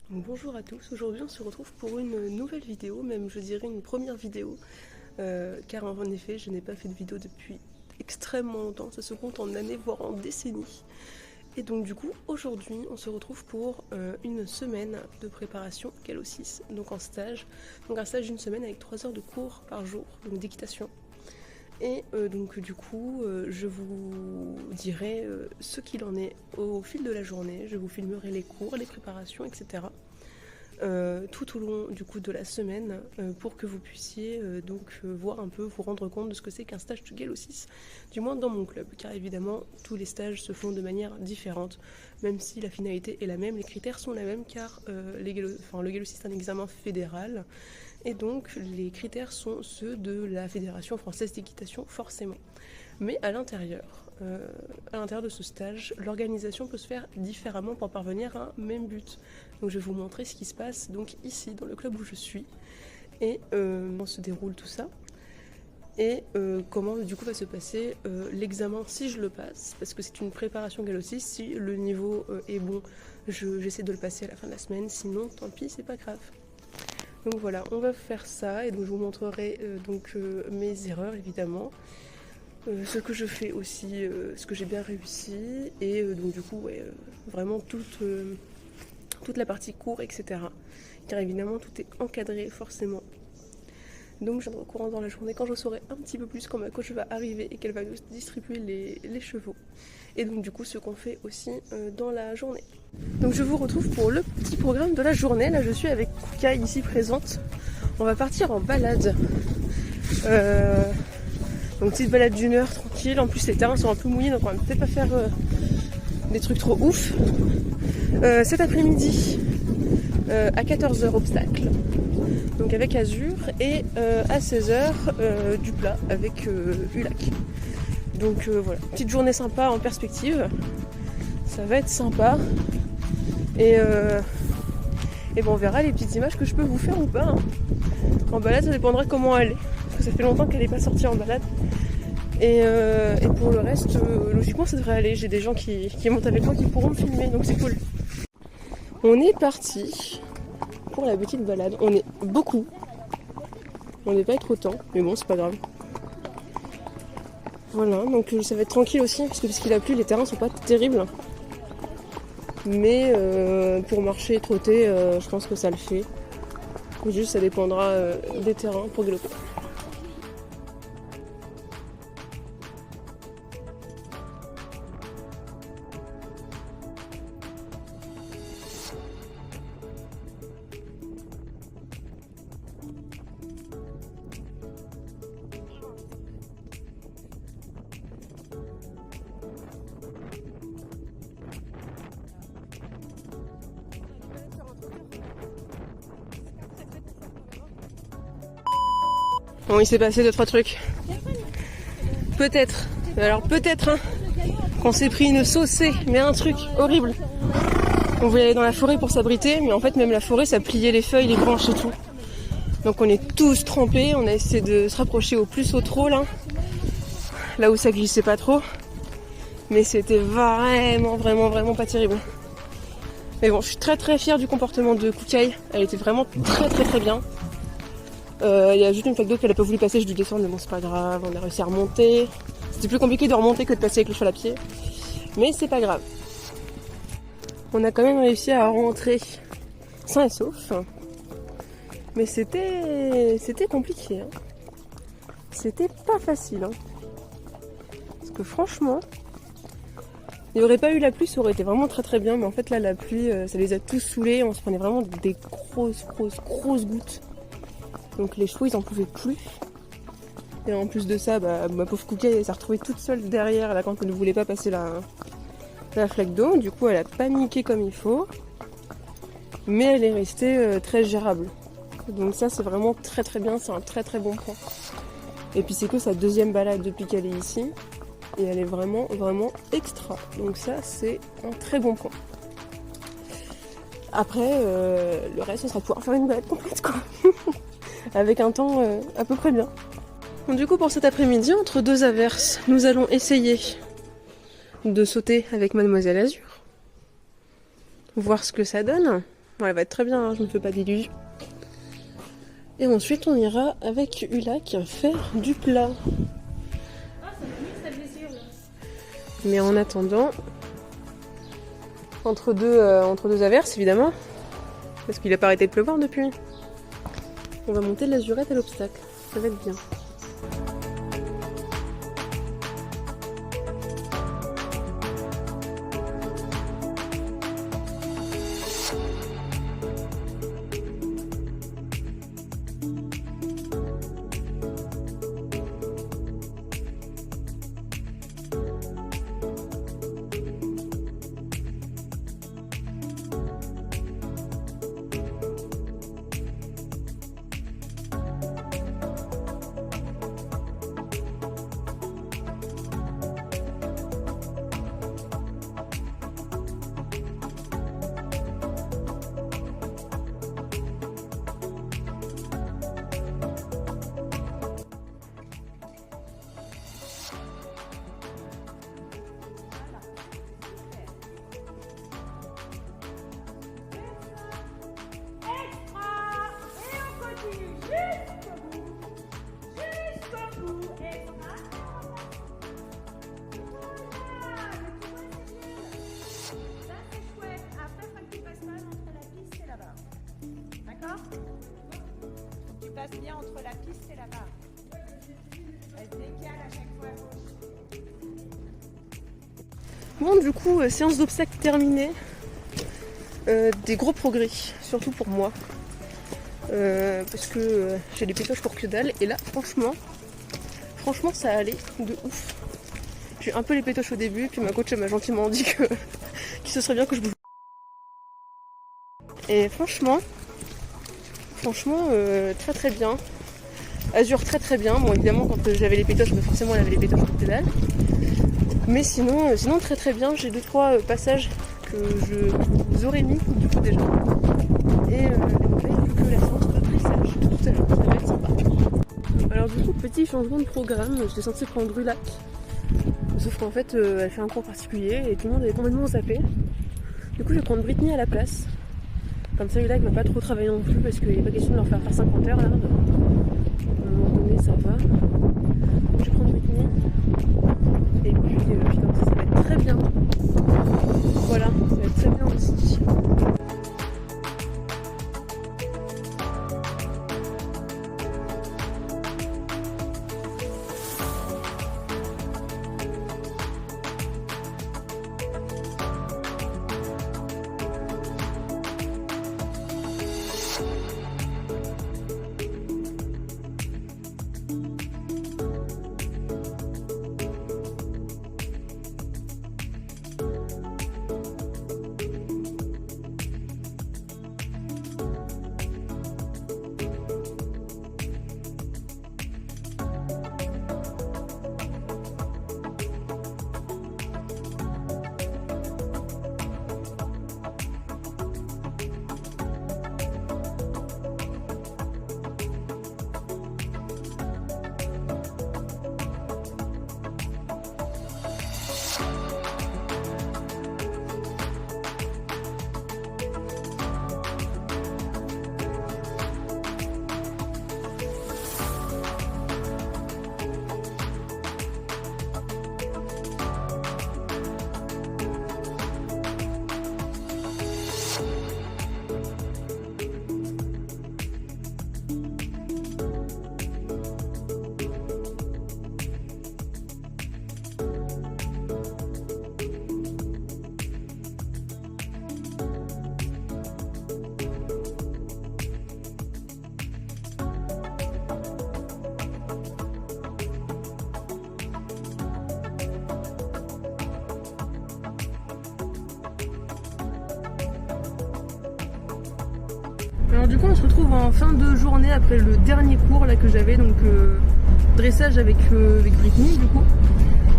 Donc, bonjour à tous, aujourd'hui on se retrouve pour une nouvelle vidéo, même je dirais une première vidéo, car en effet je n'ai pas fait de vidéo depuis extrêmement longtemps, ça se compte en années voire en décennies. Et donc du coup aujourd'hui on se retrouve pour une semaine de préparation Gallo 6, donc en stage, donc un stage d'une semaine avec 3 heures de cours par jour, donc d'équitation. Et donc du coup je vous dirai ce qu'il en est au fil de la journée, je vous filmerai les cours, les préparations, etc. Tout au long du coup de la semaine pour que vous puissiez voir un peu, vous rendre compte de ce que c'est qu'un stage de Gallo 6, du moins dans mon club, car évidemment tous les stages se font de manière différente, même si la finalité est la même, les critères sont les mêmes, car le Gallo 6 est un examen fédéral, et donc les critères sont ceux de la Fédération française d'équitation forcément. Mais à l'intérieur de ce stage, l'organisation peut se faire différemment pour parvenir à un même but. Donc je vais vous montrer ce qui se passe donc ici dans le club où je suis et comment se déroule tout ça et comment du coup va se passer l'examen si je le passe, parce que c'est une préparation Gallo 6, si le niveau est bon j'essaie de le passer à la fin de la semaine, sinon tant pis, c'est pas grave. Donc voilà, on va faire ça et donc je vous montrerai mes erreurs évidemment. Ce que je fais aussi, ce que j'ai bien réussi, et donc du coup, ouais, vraiment toute la partie cours, etc. Car évidemment, tout est encadré forcément. Donc je viendrai au courant dans la journée quand je saurai un petit peu plus quand ma coach va arriver et qu'elle va nous distribuer les chevaux. Et donc du coup, ce qu'on fait aussi dans la journée. Donc je vous retrouve pour le petit programme de la journée. Là, je suis avec Kukai ici présente. On va partir en balade. Donc petite balade d'une heure tranquille, en plus les terrains sont un peu mouillés donc on va peut-être pas faire des trucs trop ouf. Cet après-midi à 14h obstacle, donc avec Azur, et à 16h du plat avec Ulac. Donc voilà, petite journée sympa en perspective, ça va être sympa. Et bon, on verra les petites images que je peux vous faire ou pas. Hein. En balade ça dépendra comment elle est, parce que ça fait longtemps qu'elle n'est pas sortie en balade. Et pour le reste, logiquement ça devrait aller. J'ai des gens qui montent avec moi qui pourront me filmer, donc c'est cool. On est parti pour la petite balade. On est beaucoup. On n'est pas trop autant, mais bon, c'est pas grave. Voilà, donc ça va être tranquille aussi, parce que puisqu'il a plu, les terrains sont pas terribles. Mais pour marcher et trotter, je pense que ça le fait. Juste, ça dépendra des terrains pour galopper. Bon, il s'est passé 2-3 trucs. Peut-être. Alors peut-être hein, qu'on s'est pris une saucée, mais un truc horrible. On voulait aller dans la forêt pour s'abriter, mais en fait même la forêt ça pliait les feuilles, les branches et tout. Donc on est tous trempés, on a essayé de se rapprocher au plus au trop là où ça glissait pas trop. Mais c'était vraiment pas terrible. Mais bon, je suis très fière du comportement de Kukai. Elle était vraiment très bien. Il y a juste une flaque d'eau qu'elle a pas voulu passer, je dû descendre, mais bon c'est pas grave, on a réussi à remonter. C'était plus compliqué de remonter que de passer avec le cheval à pied. Mais c'est pas grave. On a quand même réussi à rentrer sain et sauf. Mais c'était compliqué. Hein. C'était pas facile. Hein. Parce que franchement, il n'y aurait pas eu la pluie, ça aurait été vraiment très bien. Mais en fait là, la pluie, ça les a tous saoulés. On se prenait vraiment des grosses gouttes. Donc les chevaux, ils en pouvaient plus. Et en plus de ça, ma pauvre Kukai, elle s'est retrouvée toute seule derrière là, quand elle ne voulait pas passer la flaque d'eau. Du coup, elle a paniqué comme il faut. Mais elle est restée très gérable. Donc ça, c'est vraiment très bien. C'est un très bon point. Et puis c'est que sa deuxième balade depuis qu'elle est ici. Et elle est vraiment extra. Donc ça, c'est un très bon point. Après, le reste, on sera pouvoir faire une balade complète, quoi. Avec un temps à peu près bien. Bon, du coup, pour cet après-midi, entre deux averses, nous allons essayer de sauter avec Mademoiselle Azur. Voir ce que ça donne. Bon, elle va être très bien, hein, je me fais pas d'illusions. Et ensuite, on ira avec Ulac faire du plat. Ah, ça m'a mis sa blessure là. Mais en attendant, entre deux averses évidemment, parce qu'il a pas arrêté de pleuvoir depuis, on va monter l'azurette à l'obstacle. Ça va être bien. Bien entre la piste et la barre. Elle décale à chaque fois à gauche. Bon, du coup, séance d'obstacles terminée. Des gros progrès, surtout pour moi. Parce que j'ai des pétoches pour que dalle. Et là, franchement, ça allait de ouf. J'ai eu un peu les pétoches au début, puis ma coach m'a gentiment dit que ce serait bien que je bouge. Et franchement, très très bien. Azur très très bien. Bon, évidemment, quand j'avais les pétoches, forcément elle avait les pétoches pour pédale. Mais sinon très très bien. J'ai 2-3 passages que je vous aurais mis du coup déjà. Et là, il n'y a plus que la séance de dressage tout à l'heure. Ça va être sympa. Alors du coup, petit changement de programme. J'étais censée prendre Ulac. Sauf qu'en fait, elle fait un cours particulier et tout le monde est complètement zappé. Du coup, je vais prendre Britney à la place. Comme ça, Ulac ne va pas trop travailler non plus parce qu'il n'est pas question de leur faire 50 heures là. À un moment donné, ça va. Je vais prendre Britney. Et puis comme ça va être très bien. Voilà, ça va être très bien aussi. Alors du coup on se retrouve en fin de journée après le dernier cours là que j'avais, donc dressage avec Britney du coup.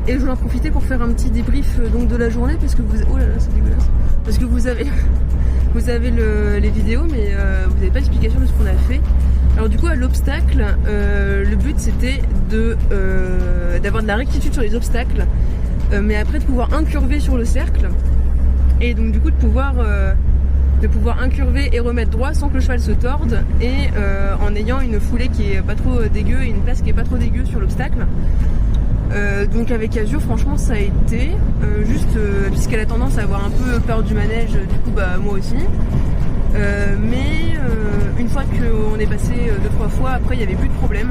Et je voulais en profiter pour faire un petit débrief donc de la journée parce que vous... Oh là là c'est dégueulasse. Parce que vous avez les vidéos mais vous n'avez pas l'explication de ce qu'on a fait. Alors du coup à l'obstacle, le but c'était d'avoir de la rectitude sur les obstacles, mais après de pouvoir incurver sur le cercle. Et donc du coup de pouvoir de pouvoir incurver et remettre droit sans que le cheval se torde et en ayant une foulée qui est pas trop dégueu et une place qui est pas trop dégueu sur l'obstacle. Donc avec Azur, franchement ça a été, puisqu'elle a tendance à avoir un peu peur du manège, du coup bah moi aussi. Mais une fois qu'on est passé 2-3 fois, après il n'y avait plus de problème.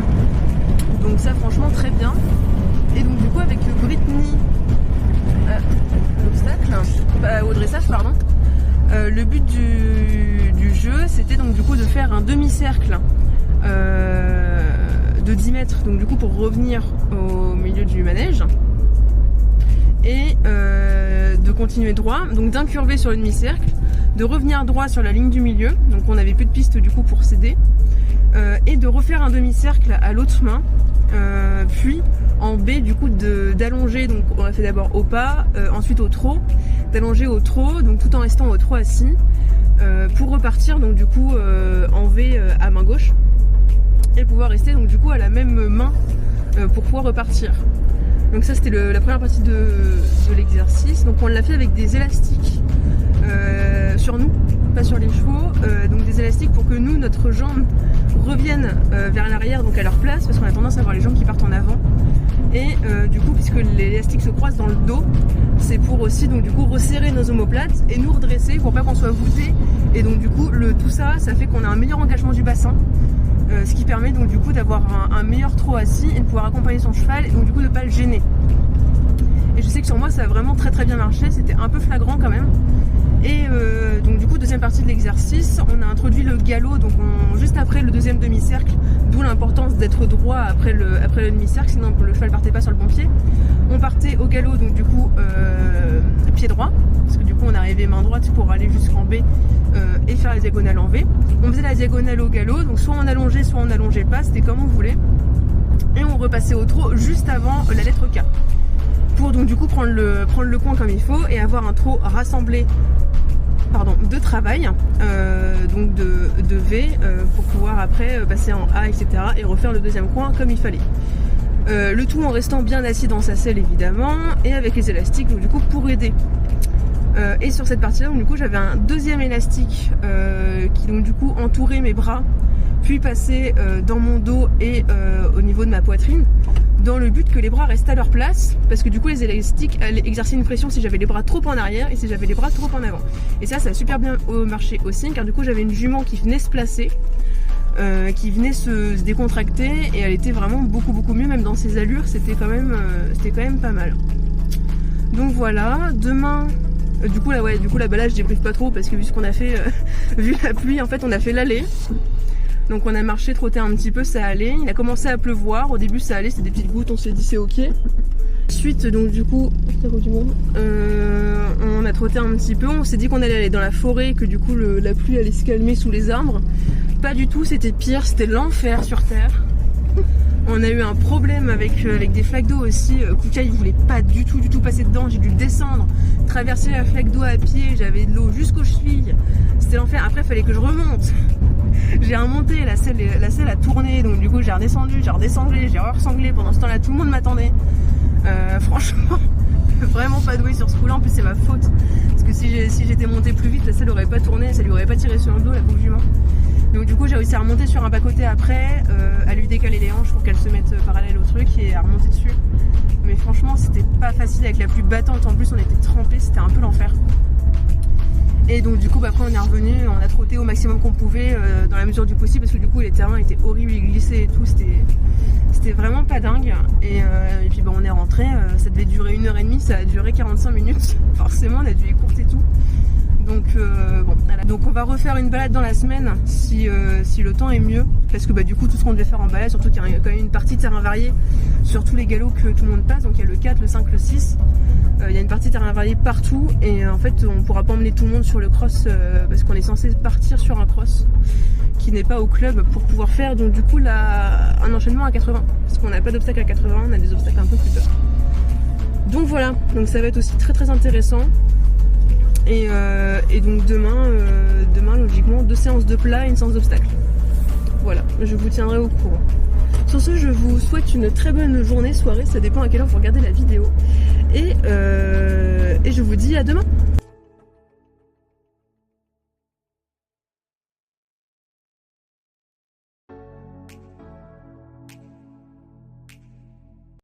Donc ça franchement très bien. Et donc du coup avec Britney au dressage pardon, le but du jeu c'était donc du coup de faire un demi-cercle de 10 mètres, donc du coup pour revenir au milieu du manège et de continuer droit, donc d'incurver sur le demi-cercle, de revenir droit sur la ligne du milieu, donc on n'avait plus de piste du coup pour céder, et de refaire un demi-cercle à l'autre main, puis en B du coup d'allonger, donc on a fait d'abord au pas, ensuite au trot, d'allonger au trot, donc tout en restant au trot assis, pour repartir donc du coup en V à main gauche et pouvoir rester donc du coup à la même main pour pouvoir repartir. Donc ça c'était la première partie de l'exercice. Donc on l'a fait avec des élastiques sur nous, pas sur les chevaux, donc des élastiques pour que nous, notre jambe revienne vers l'arrière, donc à leur place, parce qu'on a tendance à avoir les jambes qui partent en avant. Et du coup, puisque l'élastique se croise dans le dos, c'est pour aussi donc du coup resserrer nos omoplates et nous redresser pour pas qu'on soit voûté. Et donc du coup, tout ça fait qu'on a un meilleur engagement du bassin. Ce qui permet donc du coup d'avoir un meilleur trot assis et de pouvoir accompagner son cheval et donc du coup de ne pas le gêner. Et je sais que sur moi ça a vraiment très bien marché, c'était un peu flagrant quand même. Et donc du coup deuxième partie de l'exercice, on a introduit le galop donc juste après le deuxième demi-cercle, d'où l'importance d'être droit après le demi-cercle, sinon le cheval partait pas sur le bon pied. On partait au galop donc du coup pied droit, parce que du coup on arrivait main droite pour aller jusqu'en B et faire la diagonale en V. On faisait la diagonale au galop, donc soit on allongeait pas, c'était comme on voulait. Et on repassait au trot juste avant la lettre K. Pour donc du coup prendre le coin comme il faut et avoir un trot rassemblé de travail, donc de V, pour pouvoir après passer en A, etc. et refaire le deuxième coin comme il fallait. Le tout en restant bien assis dans sa selle évidemment et avec les élastiques donc du coup pour aider. Et sur cette partie là donc, du coup j'avais un deuxième élastique qui donc du coup entourait mes bras puis passait dans mon dos et au niveau de ma poitrine dans le but que les bras restent à leur place parce que du coup les élastiques allaient exercer une pression si j'avais les bras trop en arrière et si j'avais les bras trop en avant. Et ça a super bien marché aussi car du coup j'avais une jument qui venait se placer, qui venait se décontracter et elle était vraiment beaucoup mieux, même dans ses allures c'était quand même pas mal. Donc voilà, demain du coup là-bas je débriefe pas trop parce que vu ce qu'on a fait, vu la pluie en fait on a fait l'aller. Donc on a marché, trotté un petit peu, ça allait. Il a commencé à pleuvoir, au début ça allait, c'était des petites gouttes, on s'est dit c'est ok. Ensuite donc du coup, on a trotté un petit peu, on s'est dit qu'on allait aller dans la forêt, que du coup la pluie allait se calmer sous les arbres. Pas du tout, c'était pire, c'était l'enfer sur terre. On a eu un problème avec des flaques d'eau aussi. Kuka il voulait pas du tout passer dedans, j'ai dû descendre, traverser la flaque d'eau à pied, j'avais de l'eau jusqu'aux chevilles. C'était l'enfer, après il fallait que je remonte. J'ai remonté, la selle a tourné, donc du coup j'ai redescendu, j'ai ressanglé. Pendant ce temps-là, tout le monde m'attendait. Franchement, vraiment pas doué sur ce coup-là. En plus, c'est ma faute. Parce que si j'étais montée plus vite, la selle aurait pas tourné, ça lui aurait pas tiré sur le dos, la pauvre jument. Donc du coup, j'ai réussi à remonter sur un bas-côté après, à lui décaler les hanches pour qu'elle se mette parallèle au truc et à remonter dessus. Mais franchement, c'était pas facile avec la pluie battante. En plus, on était trempés, c'était un peu l'enfer. Et donc du coup après on est revenu, on a trotté au maximum qu'on pouvait dans la mesure du possible parce que du coup les terrains étaient horribles, ils glissaient et tout, c'était vraiment pas dingue. Et puis on est rentré, ça devait durer 1h30, ça a duré 45 minutes, forcément on a dû écourter tout. Donc voilà. Donc on va refaire une balade dans la semaine si le temps est mieux, parce que du coup tout ce qu'on devait faire en balade, surtout qu'il y a quand même une partie de terrain varié sur tous les galops que tout le monde passe, donc il y a le 4, le 5, le 6. Il y a une partie terrain varié partout et en fait on pourra pas emmener tout le monde sur le cross parce qu'on est censé partir sur un cross qui n'est pas au club pour pouvoir faire donc du coup un enchaînement à 80 parce qu'on n'a pas d'obstacle à 80, on a des obstacles un peu plus bas. Donc voilà, donc ça va être aussi très intéressant et donc demain logiquement 2 séances de plat et une séance d'obstacle. Voilà, je vous tiendrai au courant. Sur ce, je vous souhaite une très bonne journée, soirée, ça dépend à quelle heure vous regardez la vidéo. Et je vous dis à demain.